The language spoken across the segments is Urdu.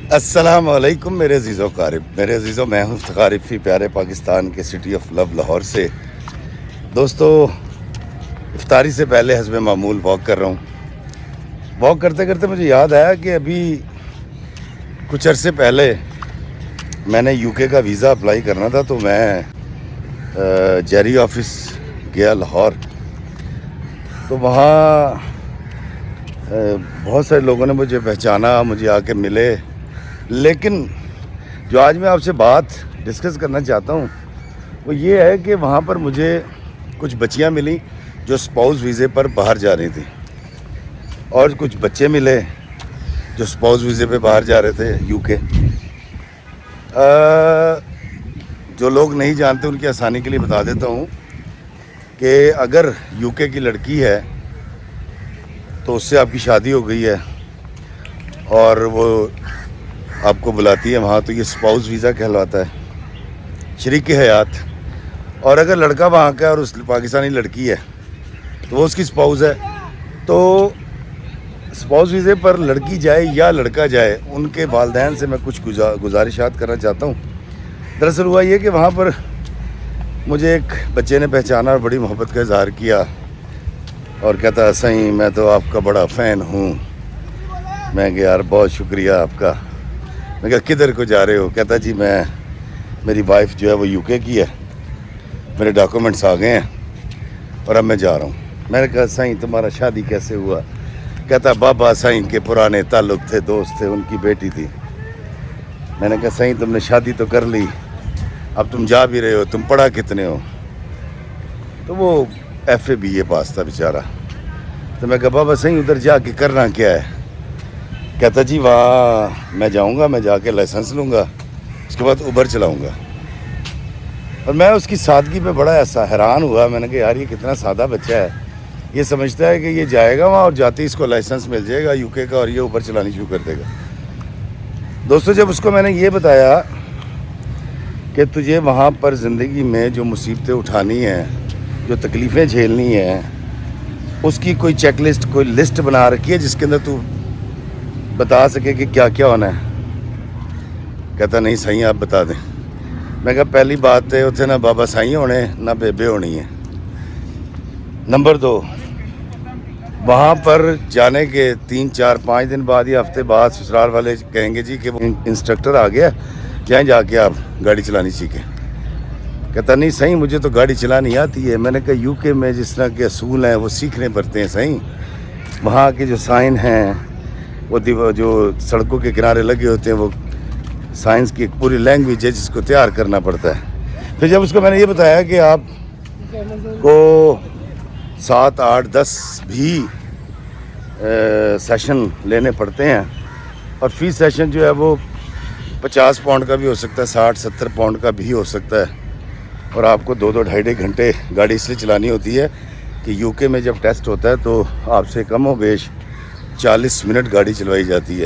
السلام علیکم میرے عزیزوں قارب، میرے عزیزوں، میں ہوں قارب پیارے پاکستان کے سٹی آف لو لاہور سے۔ دوستو، افطاری سے پہلے حسب معمول واک کر رہا ہوں۔ واک کرتے کرتے مجھے یاد آیا کہ ابھی کچھ عرصے پہلے میں نے یو کے کا ویزا اپلائی کرنا تھا، تو میں جیری آفس گیا لاہور، تو وہاں بہت سارے لوگوں نے مجھے پہچانا، مجھے آ کے ملے، لیکن جو آج میں آپ سے بات ڈسکس کرنا چاہتا ہوں وہ یہ ہے کہ وہاں پر مجھے کچھ بچیاں ملیں جو سپاؤس ویزے پر باہر جا رہی تھیں، اور کچھ بچے ملے جو سپاؤس ویزے پہ باہر جا رہے تھے یو کے۔ جو لوگ نہیں جانتے ان کی آسانی کے لیے بتا دیتا ہوں کہ اگر یو کے کی لڑکی ہے تو اس سے آپ کی شادی ہو گئی ہے اور وہ آپ کو بلاتی ہے وہاں، تو یہ سپاؤس ویزا کہلواتا ہے، شریک حیات۔ اور اگر لڑکا وہاں کا ہے اور اس پاکستانی لڑکی ہے تو وہ اس کی سپاؤس ہے۔ تو سپاؤس ویزے پر لڑکی جائے یا لڑکا جائے، ان کے والدین سے میں کچھ گزارشات کرنا چاہتا ہوں۔ دراصل ہوا یہ کہ وہاں پر مجھے ایک بچے نے پہچانا اور بڑی محبت کا اظہار کیا اور کہتا صحیح میں تو آپ کا بڑا فین ہوں۔ میں کہ یار بہت شکریہ آپ کا۔ میں کہا کدھر کو جا رہے ہو؟ کہتا جی میری وائف جو ہے وہ یو کے کی ہے، میرے ڈاکومنٹس آ گئے ہیں اور اب میں جا رہا ہوں۔ میں نے کہا سائیں تمہارا شادی کیسے ہوا؟ کہتا بابا سائیں کے پرانے تعلق تھے، دوست تھے، ان کی بیٹی تھی۔ میں نے کہا سائیں تم نے شادی تو کر لی، اب تم جا بھی رہے ہو، تم پڑھا کتنے ہو؟ تو وہ ایف اے بی اے پاس تھا بیچارہ۔ تو میں کہا بابا سائیں ادھر جا کے کرنا کیا ہے؟ کہتا جی وہاں میں جاؤں گا، میں جا کے لائسنس لوں گا، اس کے بعد اوبر چلاؤں گا۔ اور میں اس کی سادگی پہ بڑا ایسا حیران ہوا۔ میں نے کہا یار یہ کتنا سادہ بچہ ہے، یہ سمجھتا ہے کہ یہ جائے گا وہاں اور جاتے ہی اس کو لائسنس مل جائے گا یو کے کا اور یہ اوبر چلانی شروع کر دے گا۔ دوستو، جب اس کو میں نے یہ بتایا کہ تجھے وہاں پر زندگی میں جو مصیبتیں اٹھانی ہیں، جو تکلیفیں جھیلنی ہیں، اس کی کوئی چیک لسٹ، کوئی لسٹ بنا رکھی ہے جس کے اندر تو بتا سکے کہ کیا کیا ہونا ہے؟ کہتا نہیں سائیں آپ بتا دیں۔ میں کہا پہلی بات ہے اتنے نہ بابا سائیں ہونے نہ بیبے ہونی ہے۔ نمبر 2، وہاں پر جانے کے 3 4 5 دن بعد یا ہفتے بعد سسرال والے کہیں گے جی کہ وہ انسٹرکٹر آ گیا، جائیں جا کے آپ گاڑی چلانی سیکھیں۔ کہتا نہیں سائیں مجھے تو گاڑی چلانی آتی ہے۔ میں نے کہا یو کے میں جس طرح کے اصول ہیں وہ سیکھنے پڑتے ہیں سائیں، وہاں کے جو سائن ہیں، وہ جو سڑکوں کے کنارے لگے ہوتے ہیں، وہ سائنس کی ایک پوری لینگویج ہے جس کو تیار کرنا پڑتا ہے۔ پھر جب اس کو میں نے یہ بتایا کہ آپ کو 7 8 10 بھی سیشن لینے پڑتے ہیں اور فی سیشن جو ہے وہ 50 پاؤنڈ کا بھی ہو سکتا ہے، 60 70 پاؤنڈ کا بھی ہو سکتا ہے، اور آپ کو 2 2 2.5 گھنٹے گاڑی اس لیے چلانی ہوتی ہے کہ یو کے میں جب ٹیسٹ ہوتا ہے تو آپ سے کم و بیش 40 منٹ گاڑی چلوائی جاتی ہے۔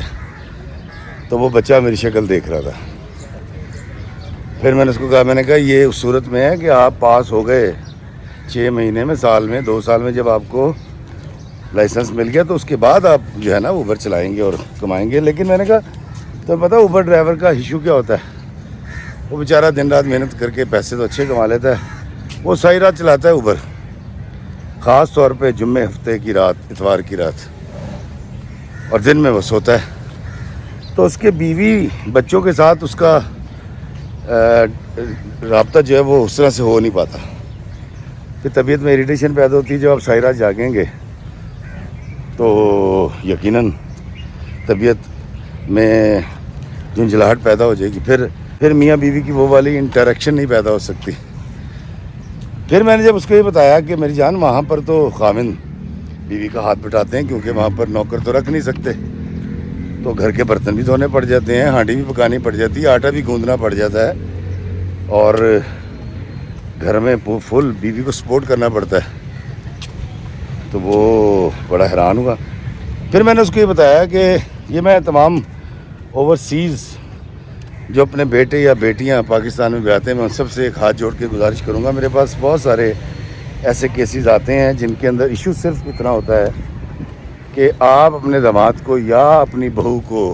تو وہ بچہ میری شکل دیکھ رہا تھا۔ پھر میں نے اس کو کہا، میں نے کہا یہ اس صورت میں ہے کہ آپ پاس ہو گئے 6 مہینے میں، سال میں، 2 سال میں، جب آپ کو لائسنس مل گیا تو اس کے بعد آپ جو ہے نا اوبر چلائیں گے اور کمائیں گے۔ لیکن میں نے کہا تو پتہ اوبر ڈرائیور کا ایشو کیا ہوتا ہے؟ وہ بیچارہ دن رات محنت کر کے پیسے تو اچھے کما لیتا ہے، وہ ساری رات چلاتا ہے اوبر، خاص طور پہ جمعے ہفتے کی رات، اتوار کی رات، اور دن میں وہ سوتا ہے۔ تو اس کے بیوی بچوں کے ساتھ اس کا رابطہ جو ہے وہ اس طرح سے ہو نہیں پاتا، کہ طبیعت میں اریٹیشن پیدا ہوتی ہے۔ جب آپ ساری رات جاگیں گے تو یقیناً طبیعت میں جھنجھلاہٹ پیدا ہو جائے گی، پھر میاں بیوی کی وہ والی انٹریکشن نہیں پیدا ہو سکتی۔ پھر میں نے جب اس کو یہ بتایا کہ میری جان وہاں پر تو خاوند بیوی کا ہاتھ بٹاتے ہیں، کیونکہ وہاں پر نوکر تو رکھ نہیں سکتے، تو گھر کے برتن بھی دھونے پڑ جاتے ہیں، ہانڈی بھی پکانی پڑ جاتی ہے، آٹا بھی گوندنا پڑ جاتا ہے، اور گھر میں فل بیوی کو سپورٹ کرنا پڑتا ہے۔ تو وہ بڑا حیران ہوا۔ پھر میں نے اس کو یہ بتایا کہ یہ میں تمام اوورسیز جو اپنے بیٹے یا بیٹیاں پاکستان میں بھی آتے ہیں، میں ان سب سے ایک ہاتھ جوڑ کے گزارش کروں گا۔ میرے پاس بہت سارے ایسے کیسز آتے ہیں جن کے اندر ایشو صرف اتنا ہوتا ہے کہ آپ اپنے داماد کو یا اپنی بہو کو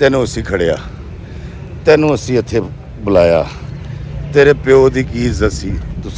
ਤੈਨੂੰ ਅਸੀਂ ਖੜਿਆ, ਤੈਨੂੰ ਅਸੀਂ ਇੱਥੇ ਬੁਲਾਇਆ, ਤੇਰੇ ਪਿਓ ਦੀ ਕੀ ਇੱਜ਼ਤ ਸੀ,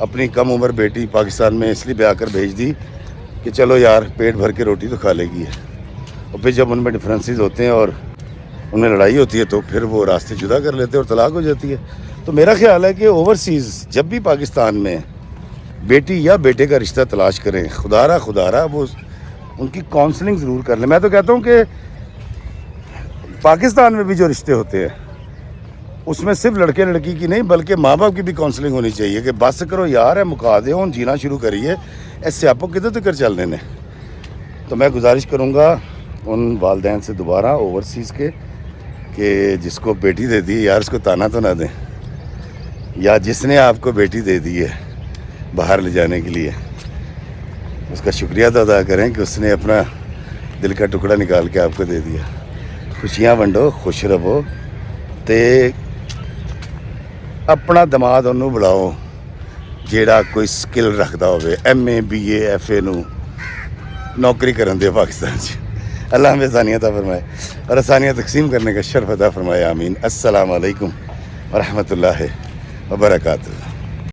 اپنی کم عمر بیٹی پاکستان میں اس لیے بیاہ کر بھیج دی کہ چلو یار پیٹ بھر کے روٹی تو کھا لے گی ہے، اور پھر جب ان میں ڈفرینسز ہوتے ہیں اور ان میں لڑائی ہوتی ہے تو پھر وہ راستے جدا کر لیتے ہیں اور طلاق ہو جاتی ہے۔ تو میرا خیال ہے کہ اوورسیز جب بھی پاکستان میں بیٹی یا بیٹے کا رشتہ تلاش کریں، خدا رہا وہ ان کی کاؤنسلنگ ضرور کر لیں۔ میں تو کہتا ہوں کہ پاکستان میں بھی جو رشتے ہوتے ہیں اس میں صرف لڑکے لڑکی کی نہیں بلکہ ماں باپ کی بھی کاؤنسلنگ ہونی چاہیے کہ بس کرو یار ہے، مکا دے ہوں جینا شروع کریے، ایسے آپ کو کدھر تک چل دینے۔ تو میں گزارش کروں گا ان والدین سے دوبارہ اوورسیز کے کہ جس کو بیٹی دے دی یار اس کو تانا تو نہ دیں، یا جس نے آپ کو بیٹی دے دی ہے باہر لے جانے کے لیے اس کا شکریہ تو ادا کریں کہ اس نے اپنا دل کا ٹکڑا نکال کے آپ کو دے دیا۔ خوشیاں ونڈو، خوش رہو تے اپنا دماد انہوں بڑھاؤ جیڑا کوئی سکل رکھتا ہوئے، M A B A F A نو نوکری کرن دے پاکستان سے۔ اللہ ہمیں آسانیاں عطا فرمائے اور آسانیاں تقسیم کرنے کا شرف عطا فرمائے، آمین۔ السلام علیکم ورحمۃ اللہ وبرکاتہ۔